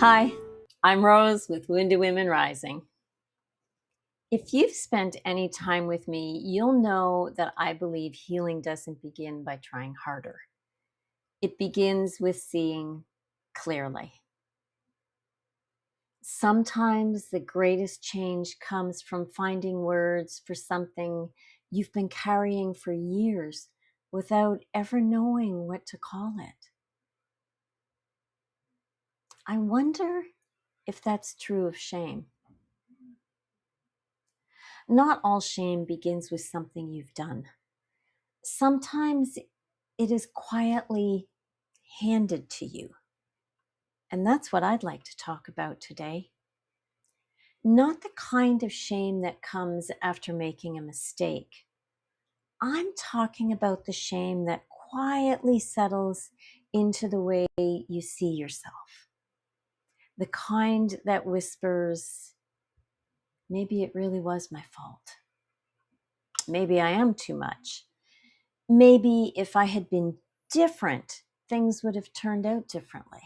Hi, I'm Rose with Wounded Women Rising. If you've spent any time with me, you'll know that I believe healing doesn't begin by trying harder. It begins with seeing clearly. Sometimes the greatest change comes from finding words for something you've been carrying for years without ever knowing what to call it. I wonder if that's true of shame. Not all shame begins with something you've done. Sometimes it is quietly handed to you. And that's what I'd like to talk about today. Not the kind of shame that comes after making a mistake. I'm talking about the shame that quietly settles into the way you see yourself. The kind that whispers, maybe it really was my fault. Maybe I am too much. Maybe if I had been different, things would have turned out differently.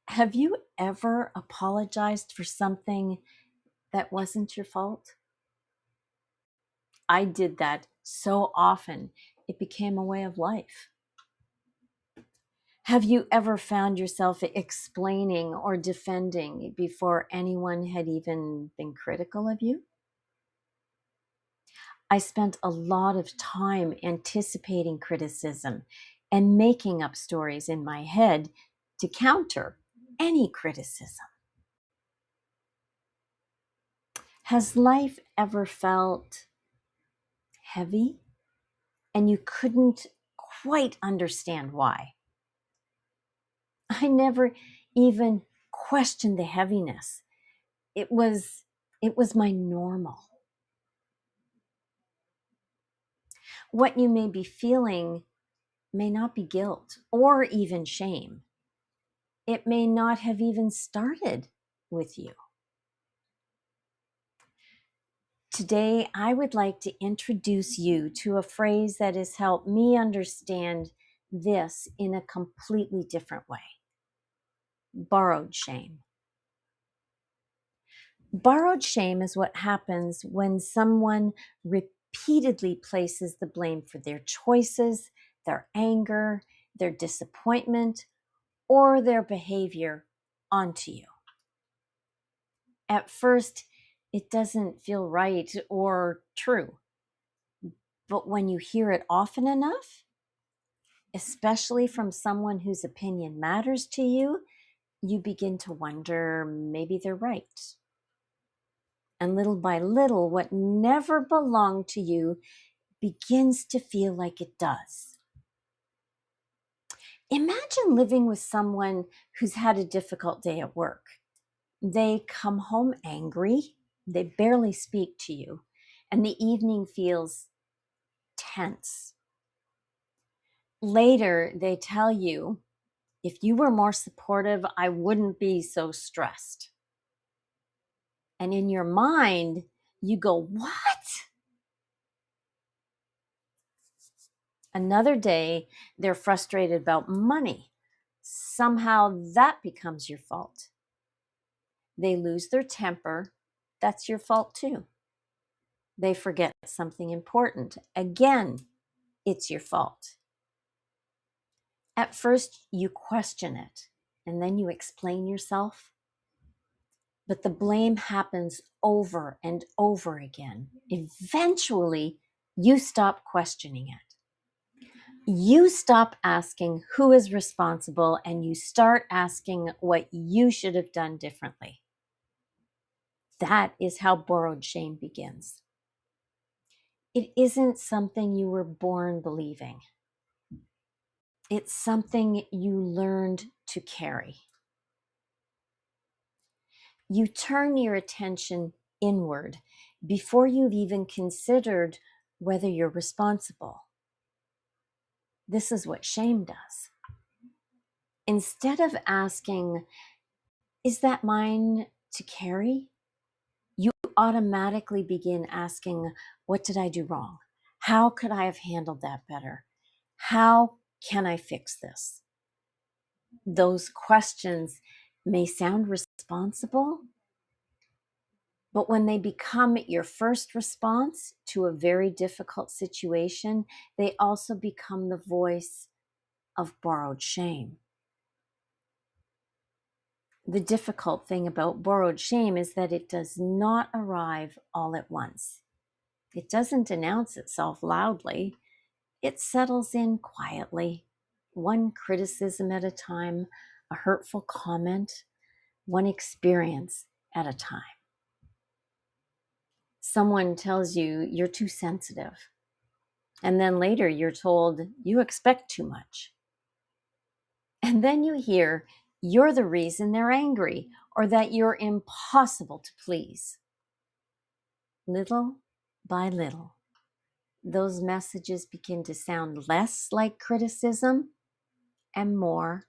Have you ever apologized for something that wasn't your fault? I did that so often, it became a way of life. Have you ever found yourself explaining or defending before anyone had even been critical of you? I spent a lot of time anticipating criticism and making up stories in my head to counter any criticism. Has life ever felt heavy and you couldn't quite understand why? I never even questioned the heaviness. It was my normal. What you may be feeling may not be guilt or even shame. It may not have even started with you. Today, I would like to introduce you to a phrase that has helped me understand this in a completely different way. Borrowed shame. Borrowed shame is what happens when someone repeatedly places the blame for their choices, their anger, their disappointment, or their behavior onto you. At first, it doesn't feel right or true. But when you hear it often enough, especially from someone whose opinion matters to you, you begin to wonder maybe they're right. And little by little, what never belonged to you begins to feel like it does. Imagine living with someone who's had a difficult day at work. They come home angry, they barely speak to you, and the evening feels tense. Later, they tell you, if you were more supportive, I wouldn't be so stressed. And in your mind, you go, what? Another day, they're frustrated about money. Somehow that becomes your fault. They lose their temper. That's your fault too. They forget something important. Again, it's your fault. At first, you question it, and then you explain yourself. But the blame happens over and over again. Eventually, you stop questioning it. You stop asking who is responsible and you start asking what you should have done differently. That is how borrowed shame begins. It isn't something you were born believing. It's something you learned to carry. You turn your attention inward before you've even considered whether you're responsible. This is what shame does. Instead of asking, is that mine to carry? You automatically begin asking, what did I do wrong? How could I have handled that better? How can I fix this? Those questions may sound responsible, but when they become your first response to a very difficult situation, they also become the voice of borrowed shame. The difficult thing about borrowed shame is that it does not arrive all at once. It doesn't announce itself loudly. It settles in quietly, one criticism at a time, a hurtful comment, one experience at a time. Someone tells you you're too sensitive, and then later you're told you expect too much. And then you hear you're the reason they're angry or that you're impossible to please. Little by little, those messages begin to sound less like criticism and more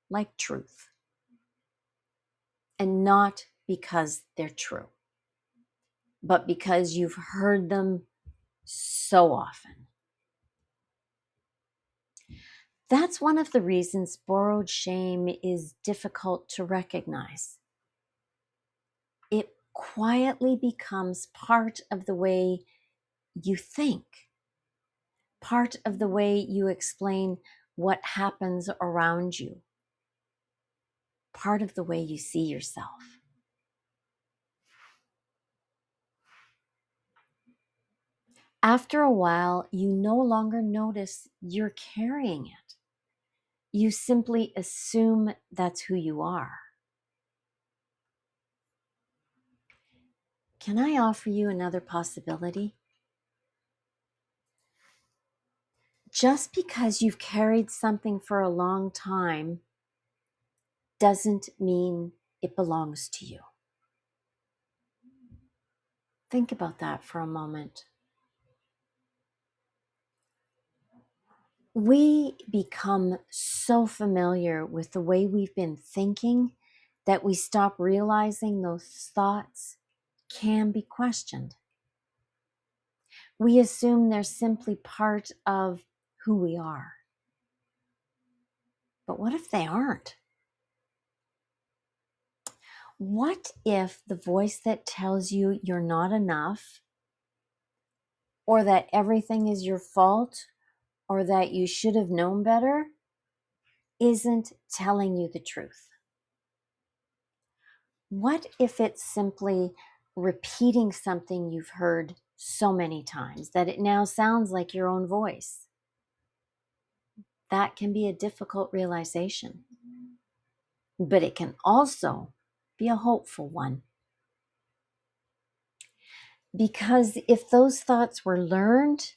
like truth. And not because they're true, but because you've heard them so often. That's one of the reasons borrowed shame is difficult to recognize. It quietly becomes part of the way you think, part of the way you explain what happens around you, part of the way you see yourself. After a while, you no longer notice you're carrying it. You simply assume that's who you are. Can I offer you another possibility? Just because you've carried something for a long time doesn't mean it belongs to you. Think about that for a moment. We become so familiar with the way we've been thinking that we stop realizing those thoughts can be questioned. We assume they're simply part of who we are. But what if they aren't? What if the voice that tells you you're not enough, or that everything is your fault, or that you should have known better, isn't telling you the truth? What if it's simply repeating something you've heard so many times that it now sounds like your own voice? That can be a difficult realization, but it can also be a hopeful one. Because if those thoughts were learned,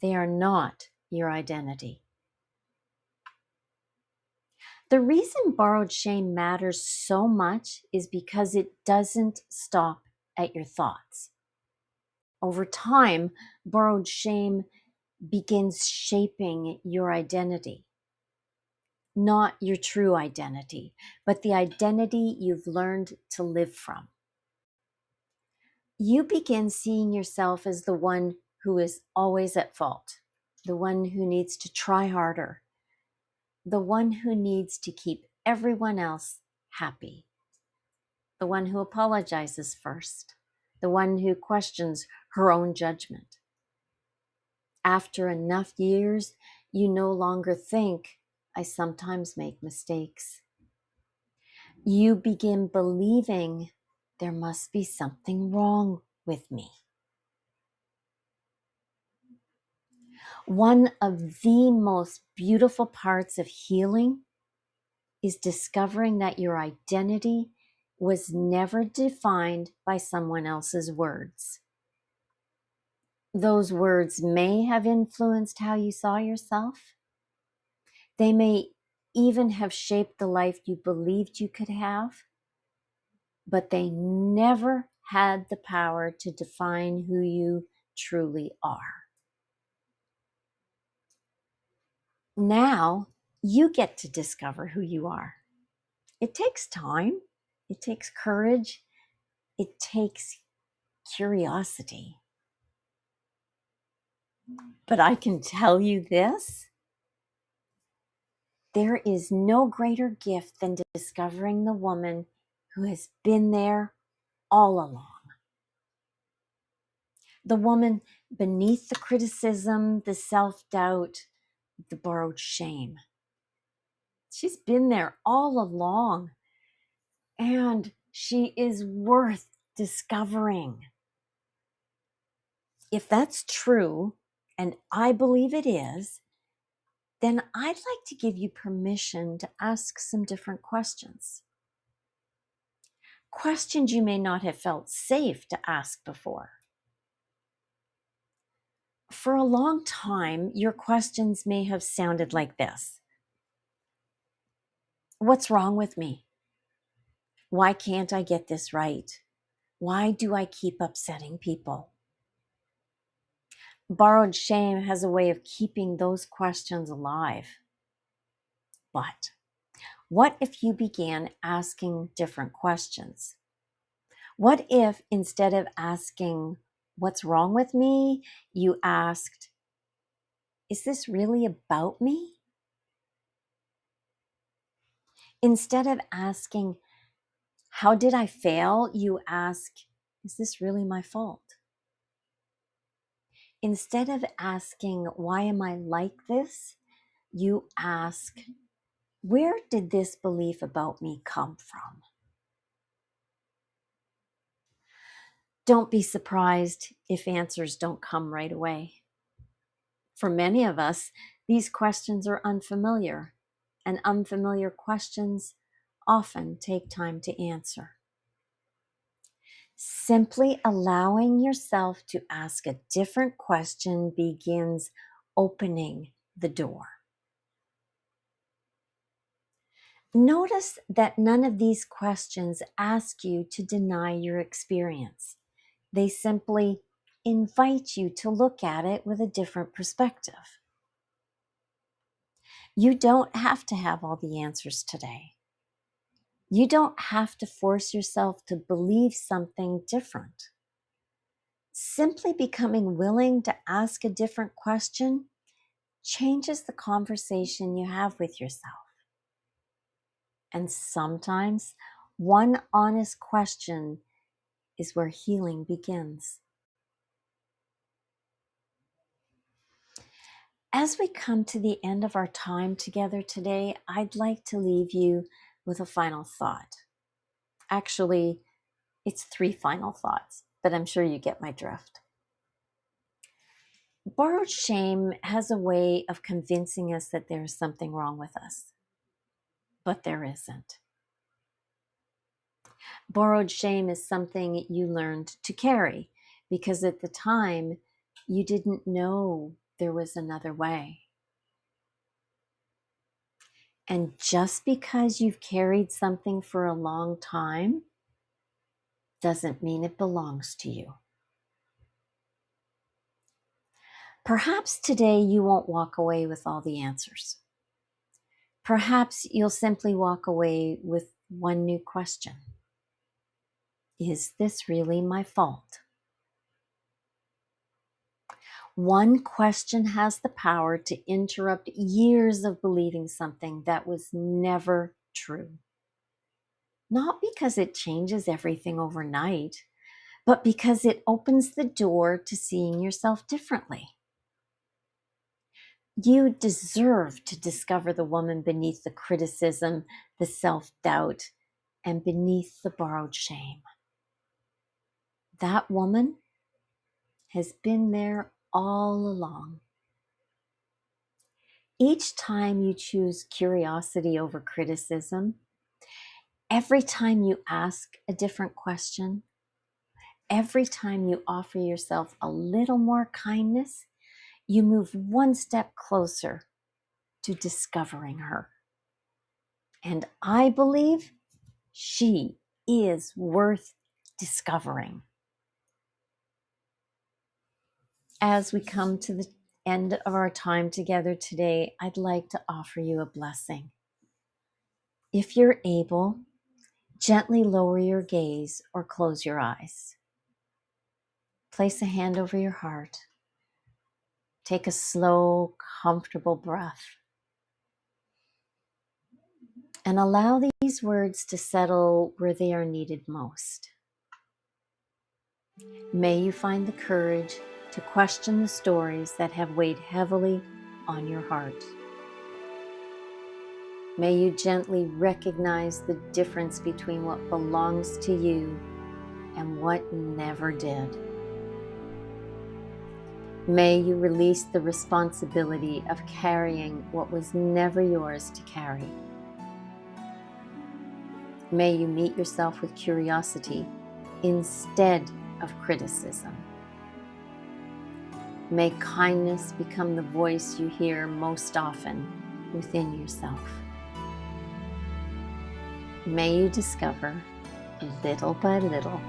they are not your identity. The reason borrowed shame matters so much is because it doesn't stop at your thoughts. Over time, borrowed shame begins shaping your identity. Not your true identity, but the identity you've learned to live from. You begin seeing yourself as the one who is always at fault, the one who needs to try harder, the one who needs to keep everyone else happy, the one who apologizes first, the one who questions her own judgment. After enough years, you no longer think, I sometimes make mistakes. You begin believing there must be something wrong with me. One of the most beautiful parts of healing is discovering that your identity was never defined by someone else's words. Those words may have influenced how you saw yourself. They may even have shaped the life you believed you could have, but they never had the power to define who you truly are. Now you get to discover who you are. It takes time, it takes courage, it takes curiosity. But I can tell you this, There is no greater gift than discovering the woman who has been there all along. The woman beneath the criticism, the self-doubt, the borrowed shame. She's been there all along, and she is worth discovering. If that's true, and I believe it is, then I'd like to give you permission to ask some different questions. Questions you may not have felt safe to ask before. For a long time, your questions may have sounded like this. What's wrong with me? Why can't I get this right? Why do I keep upsetting people? Borrowed shame has a way of keeping those questions alive. But what if you began asking different questions? What if instead of asking, what's wrong with me, you asked, is this really about me? Instead of asking, how did I fail, you ask, is this really my fault? Instead of asking, why am I like this, you ask, where did this belief about me come from? Don't be surprised if answers don't come right away. For many of us, these questions are unfamiliar, and unfamiliar questions often take time to answer. Simply allowing yourself to ask a different question begins opening the door. Notice that none of these questions ask you to deny your experience. They simply invite you to look at it with a different perspective. You don't have to have all the answers today. You don't have to force yourself to believe something different. Simply becoming willing to ask a different question changes the conversation you have with yourself. And sometimes one honest question is where healing begins. As we come to the end of our time together today, I'd like to leave you with a final thought. Actually, it's 3 final thoughts, but I'm sure you get my drift. Borrowed shame has a way of convincing us that there's something wrong with us, but there isn't. Borrowed shame is something you learned to carry because at the time you didn't know there was another way. And just because you've carried something for a long time doesn't mean it belongs to you. Perhaps today you won't walk away with all the answers. Perhaps you'll simply walk away with one new question. Is this really my fault? One question has the power to interrupt years of believing something that was never true. Not because it changes everything overnight, but because it opens the door to seeing yourself differently. You deserve to discover the woman beneath the criticism, the self-doubt, and beneath the borrowed shame. That woman has been there all along. Each time you choose curiosity over criticism, every time you ask a different question, every time you offer yourself a little more kindness, you move one step closer to discovering her. And I believe she is worth discovering. As we come to the end of our time together today, I'd like to offer you a blessing. If you're able, gently lower your gaze or close your eyes. Place a hand over your heart. Take a slow, comfortable breath. And allow these words to settle where they are needed most. May you find the courage to question the stories that have weighed heavily on your heart. May you gently recognize the difference between what belongs to you and what never did. May you release the responsibility of carrying what was never yours to carry. May you meet yourself with curiosity instead of criticism. May kindness become the voice you hear most often within yourself. May you discover, little by little,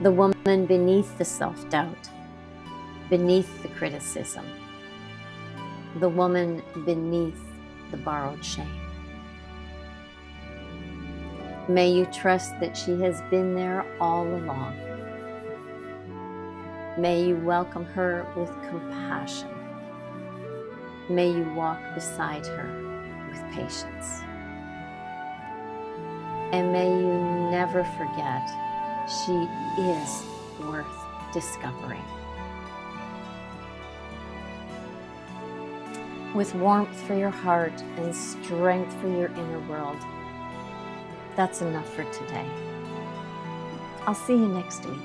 the woman beneath the self-doubt, beneath the criticism, the woman beneath the borrowed shame. May you trust that she has been there all along. May you welcome her with compassion. May you walk beside her with patience. And may you never forget, she is worth discovering. With warmth for your heart and strength for your inner world, that's enough for today. I'll see you next week.